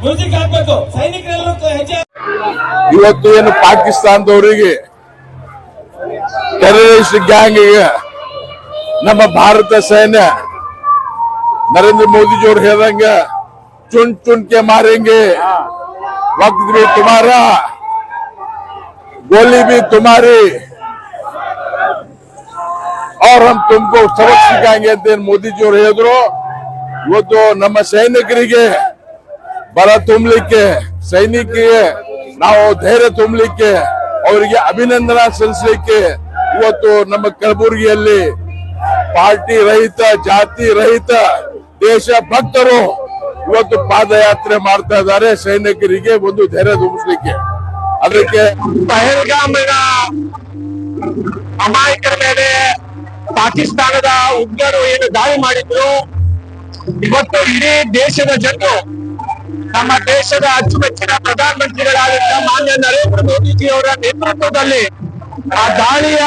Music ಹಾಕ್ಬೇಕು ಸೈನಿಕರೆಲ್ಲರೂ ಹೆಜ್ಜೆ. ಇವತ್ತು ಏನು ಪಾಕಿಸ್ತಾನದವರಿಗೆ ಟೆರರಿಸ್ಟ್ ಗ್ಯಾಂಗ್ಗೆ ನಮ್ಮ ಭಾರತ ಸೈನ್ಯ नरेंद्र मोदी जी ಹೇಳ್ದಂಗೆ चुन चुन के मारेंगे, वक्त भी तुम्हारा, गोली भी तुम्हारी और हम तुमको सबक सिखाएंगे ಅಂತ ಮೋದಿ ಜಿ ಅವರು ಹೇಳಿದ್ರು. ಇವತ್ತು ನಮ್ಮ ಸೈನಿಕರಿಗೆ ಬಲ ತುಂಬಲಿಕ್ಕೆ, ಸೈನಿಕರಿಗೆ ನಾವು ಧೈರ್ಯ ತುಂಬಲಿಕ್ಕೆ, ಅವರಿಗೆ ಅಭಿನಂದನಾ ಸಲ್ಲಿಸಲಿಕ್ಕೆ ಇವತ್ತು ನಮ್ಮ ಕಲಬುರಗಿಯಲ್ಲಿ ಪಾರ್ಟಿ ರಹಿತ, ಜಾತಿ ರಹಿತ ದೇಶ ಭಕ್ತರು ಇವತ್ತು ಪಾದಯಾತ್ರೆ ಮಾಡ್ತಾ ಇದ್ದಾರೆ ಸೈನಿಕರಿಗೆ ಒಂದು ಧೈರ್ಯ ತುಂಬಿಸ್ಲಿಕ್ಕೆ. ಅದಕ್ಕೆ ಪಹಲ್ಗಾಮಿನ ಅಮಾಯಕರ ಮೇಲೆ ಪಾಕಿಸ್ತಾನದ ಉಗ್ರರು ಏನು ದಾಳಿ ಮಾಡಿದ್ರು, ಇವತ್ತು ಇಡೀ ದೇಶದ ಜನರು ನಮ್ಮ ದೇಶದ ಅಚ್ಚುಮೆಚ್ಚಿನ ಪ್ರಧಾನಮಂತ್ರಿಗಳಾದಂತ ಮಾನ್ಯ ನರೇಂದ್ರ ಮೋದಿಜಿ ಅವರ ನೇತೃತ್ವದಲ್ಲಿ ಆ ದಾಳಿಯ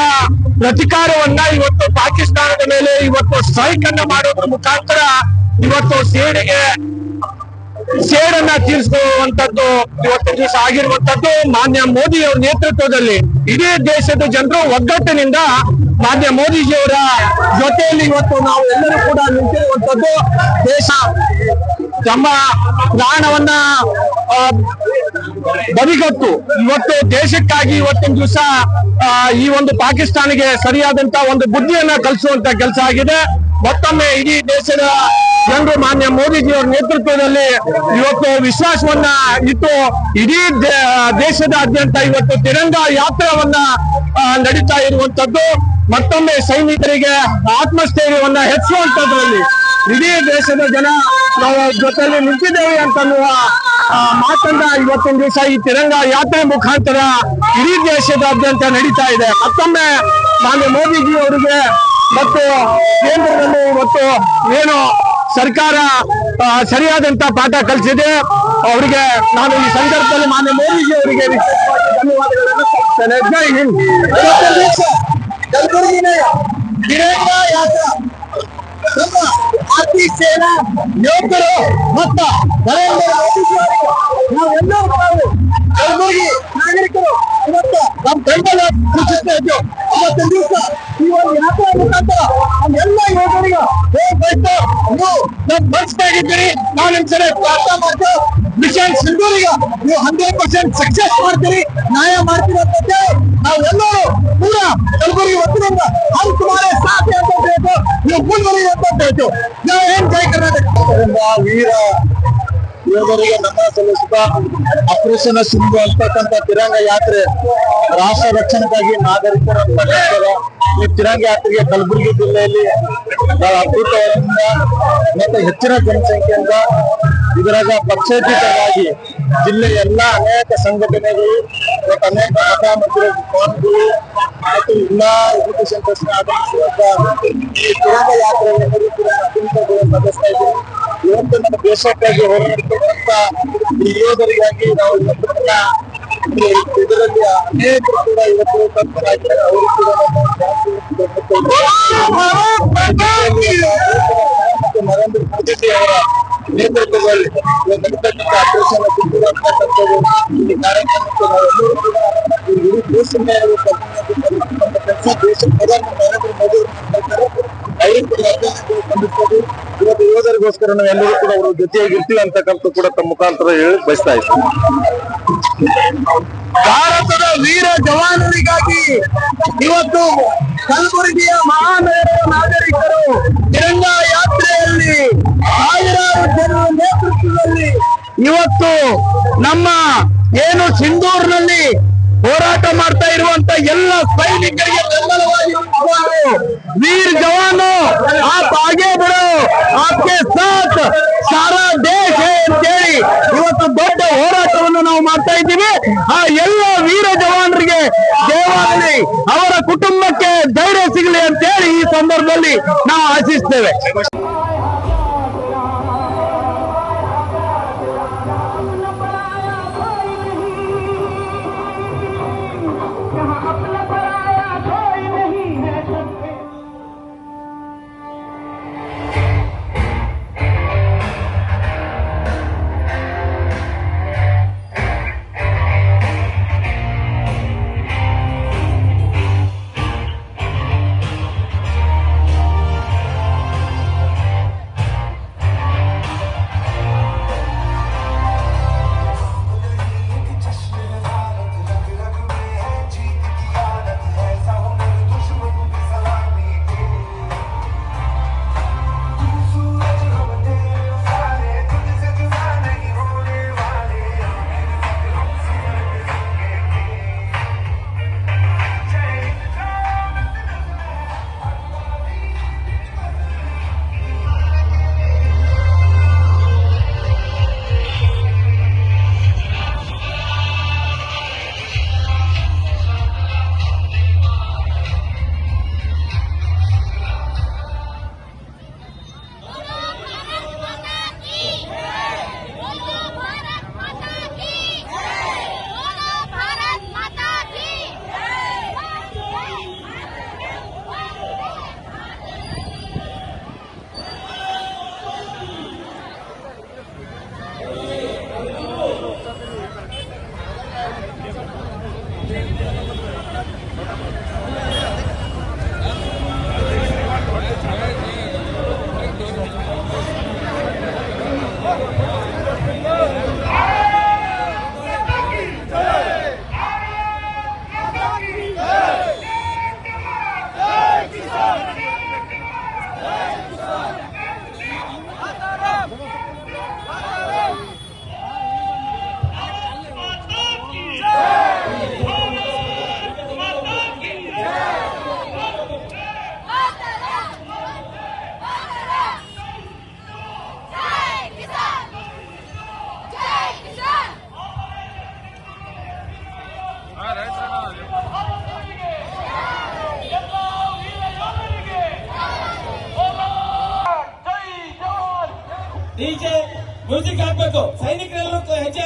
ಪ್ರತಿಕಾರವನ್ನ ಇವತ್ತು ಪಾಕಿಸ್ತಾನದ ಮೇಲೆ ಇವತ್ತು ಸ್ಟ್ರೈಕ್ ಅನ್ನ ಮಾಡೋದ್ರ ಮುಖಾಂತರ ಇವತ್ತು ಸೇಡನ್ನ ತೀರಿಸುವಂತದ್ದು ಇವತ್ತು ದಿವಸ ಆಗಿರುವಂತದ್ದು. ಮಾನ್ಯ ಮೋದಿ ಅವರ ನೇತೃತ್ವದಲ್ಲಿ ಇಡೀ ದೇಶದ ಜನರು ಒಗ್ಗಟ್ಟಿನಿಂದ ಮಾನ್ಯ ಮೋದಿಜಿಯವರ ಜೊತೆಯಲ್ಲಿ ಇವತ್ತು ನಾವು ಎಲ್ಲರೂ ಕೂಡ ನಿಂತಿರುವಂತದ್ದು. ದೇಶ ತಮ್ಮ ಪ್ರಾಣವನ್ನ ಬದಿಗೊತ್ತು ಇವತ್ತು ದೇಶಕ್ಕಾಗಿ ಇವತ್ತಿನ ದಿವಸ ಈ ಒಂದು ಪಾಕಿಸ್ತಾನಿಗೆ ಸರಿಯಾದಂತ ಒಂದು ಬುದ್ಧಿಯನ್ನ ಕಲಿಸುವಂತ ಕೆಲಸ ಆಗಿದೆ. ಮತ್ತೊಮ್ಮೆ ಇಡೀ ದೇಶದ ಜನರು ಮಾನ್ಯ ಮೋದಿಜಿಯವರ ನೇತೃತ್ವದಲ್ಲಿ ಇವತ್ತು ವಿಶ್ವಾಸವನ್ನ ಇಟ್ಟು ಇಡೀ ದೇಶದಾದ್ಯಂತ ಇವತ್ತು ತಿರಂಗ ಯಾತ್ರೆವನ್ನ ನಡೀತಾ ಇರುವಂತದ್ದು. ಮತ್ತೊಮ್ಮೆ ಸೈನಿಕರಿಗೆ ಆತ್ಮಸ್ಥೈರ್ಯವನ್ನ ಹೆಚ್ಚುವಂತದ್ರಲ್ಲಿ ಇಡೀ ದೇಶದ ಜನ ನಾವು ಜೊತೆಯಲ್ಲಿ ನಿಂತಿದ್ದೇವೆ ಅಂತನ್ನುವ ಮಾತನ್ನ ಇವತ್ತಿನ ದಿವಸ ಈ ತಿರಂಗ ಯಾತ್ರೆ ಮುಖಾಂತರ ಇಡೀ ದೇಶದಾದ್ಯಂತ ನಡೀತಾ ಇದೆ. ಮತ್ತೊಮ್ಮೆ ಮಾನ್ಯ ಮೋದಿಜಿ ಅವರಿಗೆ ಮತ್ತು ಕೇಂದ್ರದಲ್ಲಿ ಇವತ್ತು ಏನು ಸರ್ಕಾರ ಸರಿಯಾದಂತ ಪಾಠ ಕಲಿಸಿದೆ, ಅವರಿಗೆ ನಾನು ಈ ಸಂದರ್ಭದಲ್ಲಿ ಮಾನ್ಯ ಮೋದಿಜಿ ಅವರಿಗೆ ಧನ್ಯವಾದಗಳನ್ನು ಸಲ್ಲಿಸ್ತೇನೆ. ಜೈ ಹಿಂದ್. ತಿರಂಗ ಯಾತ್ರೆ ನಮ್ಮ ಭಾರತೀಯ ಸೇನಾ ಯೋಧರು ಮತ್ತು ನರೇಂದ್ರ ಮೋದಿಜಿ ಅವರಿಗೆ ನಾವೆಲ್ಲರೂ ಕಲಬುರಗಿ ನಾಗರಿಕರು ಇವತ್ತು ನಮ್ಮ ಬೆಂಬಲ ಸೂಚಿಸ್ತಾ ಇದ್ದೇವೆ. ಇವತ್ತಿನ ದಿವಸ ಈ ಒಂದು ಯಾತ್ರೆ ಮುಖಾಂತರ ನಮ್ಮೆಲ್ಲ ಯೋಧರಿಗೆ ಹೋಗ್ಬೇಕು, ನೀವು ನಮ್ಮ ಮನಸ್ಸಾಗಿದ್ದೀರಿ, ನಾವು ನಿಮ್ ಸರಿ ಪ್ರಾರ್ಥನೆ ಮಾಡ್ತೇವೆ. ಮಿಷನ್ ಸಿಂಧೂರಿಗೆ ನೀವು 100% ಸಕ್ಸಸ್ ಮಾಡ್ತೀರಿ, ನ್ಯಾಯ ಮಾಡ್ತೀರಿ ಅಂತ ನಾವೆಲ್ಲರೂ ಕೂಡ ಕಲಬುರಗಿ ವತಿಯಿಂದ ಅದು ತುಮಾರೇ ಸಾಥ್ ಅಂತ ಬೇಕು, ನೀವು ಮುಂದುವರಿ ಅಂತ ಬೇಕು. ನಾವು ಏನ್ ಜೈ ಕರ್ನಾಟಕ ವೀರ ಯೋಧರಿಗೆ ನಮನ ಸಲ್ಲಿಸುತ್ತಾ ಆಪರೇಷನ್ ಸಿಂಧು ಅಂತಕ್ಕಂಥ ತಿರಂಗ ಯಾತ್ರೆ ರಾಷ್ಟ್ರ ರಕ್ಷಣೆಗಾಗಿ ನಾಗರಿಕರ ಈ ತಿರಂಗ ಯಾತ್ರೆಗೆ ಕಲಬುರಗಿ ಜಿಲ್ಲೆಯಲ್ಲಿ ಬಹಳ ಅದ್ಭುತವಾದ ಮತ್ತು ಹೆಚ್ಚಿನ ಜನಸಂಖ್ಯೆಯಿಂದ ಇದರಾಗ ಪಕ್ಷಾತೀತವಾಗಿ ಜಿಲ್ಲೆಯ ಎಲ್ಲ ಅನೇಕ ಸಂಘಟನೆಗಳು ಮತ್ತು ಅನೇಕ ಮಠ-ಮಂದಿರಗಳು ಮತ್ತು ಎಲ್ಲಾ ಎಜುಕೇಶನ್ ಟ್ರಸ್ಟ್ ಆಗಮಿಸುವಂತ ಈ ತಿರಂಗ ಯಾತ್ರೆಯನ್ನು ಕೂಡ ನಡೆಸ್ತಾ ಇದ್ದೀವಿ. ಇವತ್ತು ನಮ್ಮ ದೇಶಕ್ಕಾಗಿ ಹೋರಾಡ್ತಿರುವಂತ ಈ ಯೋಧರಿಗಾಗಿ ನಾವು ಇದರಲ್ಲಿ ಅನೇಕರು ಕೂಡ ಇವತ್ತು ತತ್ಪರಾಗಿದ್ದಾರೆ. ಅವರು ಕೂಡ ಮತ್ತು ನರೇಂದ್ರ ಮೋದಿಜಿ ಅವರ ನೇತೃತ್ವದಲ್ಲಿ ನಡೀತಕ್ಕಂಥ ಆಪರೇಷನ್ ಸಿಂಧೂರ ಅಂತಕ್ಕಂಥದ್ದು ಈ ಕಾರ್ಯಕ್ರಮಕ್ಕೆ ನಾವೆಲ್ಲರೂ ಕೂಡ ಇಡೀ ದೇಶ ಮೇಲೆ ದೇಶ ಪ್ರಧಾನಿ ನರೇಂದ್ರ ಮೋದಿ ಅವರು ಇವತ್ತು ಯೋಧರಿಗೋಸ್ಕರ ನಾವೆಲ್ಲರೂ ಕೂಡ ಅವರು ಜೊತೆಯಾಗಿರ್ತೀವಿ ಅಂತಕ್ಕಂಥ ಕೂಡ ತಮ್ಮ ಮುಖಾಂತರ ಹೇಳಿ ಬಯಸ್ತಾ ಇದ್ದೀವಿ. ಭಾರತದ ವೀರ ಜವಾನರಿಗಾಗಿ ಇವತ್ತು ಕಲಬುರಗಿಯ ಮಹಾನಗರ ನಾಗರಿಕರು ತಿರಂಗ ಯಾತ್ರೆಯಲ್ಲಿ ಸಾವಿರಾರು ಜನರ ನೇತೃತ್ವದಲ್ಲಿ ಇವತ್ತು ನಮ್ಮ ಏನು ಸಿಂಧೂರಿನಲ್ಲಿ ಹೋರಾಟ ಮಾಡ್ತಾ ಇರುವಂತ ಎಲ್ಲ ಸೈನಿಕರಿಗೆ ಬೆಂಬಲವಾಗಿ ವೀರ್ ಜವಾನು ಆಪ್ ಆಗೆ ಬರೋ ಆಪ್ಕೆ ಸಾಥ್ ಸಾರಾ ದೇಶ ಅಂತೇಳಿ ಇವತ್ತು ದೊಡ್ಡ ಹೋರಾಟವನ್ನು ನಾವು ಮಾಡ್ತಾ ಇದ್ದೀವಿ. ಆ ಎಲ್ಲ ವೀರ ಜವಾನರಿಗೆ ದೇವಾಲಯ ಅವರ ಕುಟುಂಬಕ್ಕೆ ಧೈರ್ಯ ಸಿಗಲಿ ಅಂತೇಳಿ ಈ ಸಂದರ್ಭದಲ್ಲಿ ನಾವು ಆಶಿಸ್ತೇವೆ. ಡಿಜೆ ಮ್ಯೂಸಿಕ್ ಹಾಕ್ಬೇಕು, ಸೈನಿಕರೆಲ್ಲರೂ ಹೆಜ್ಜೆ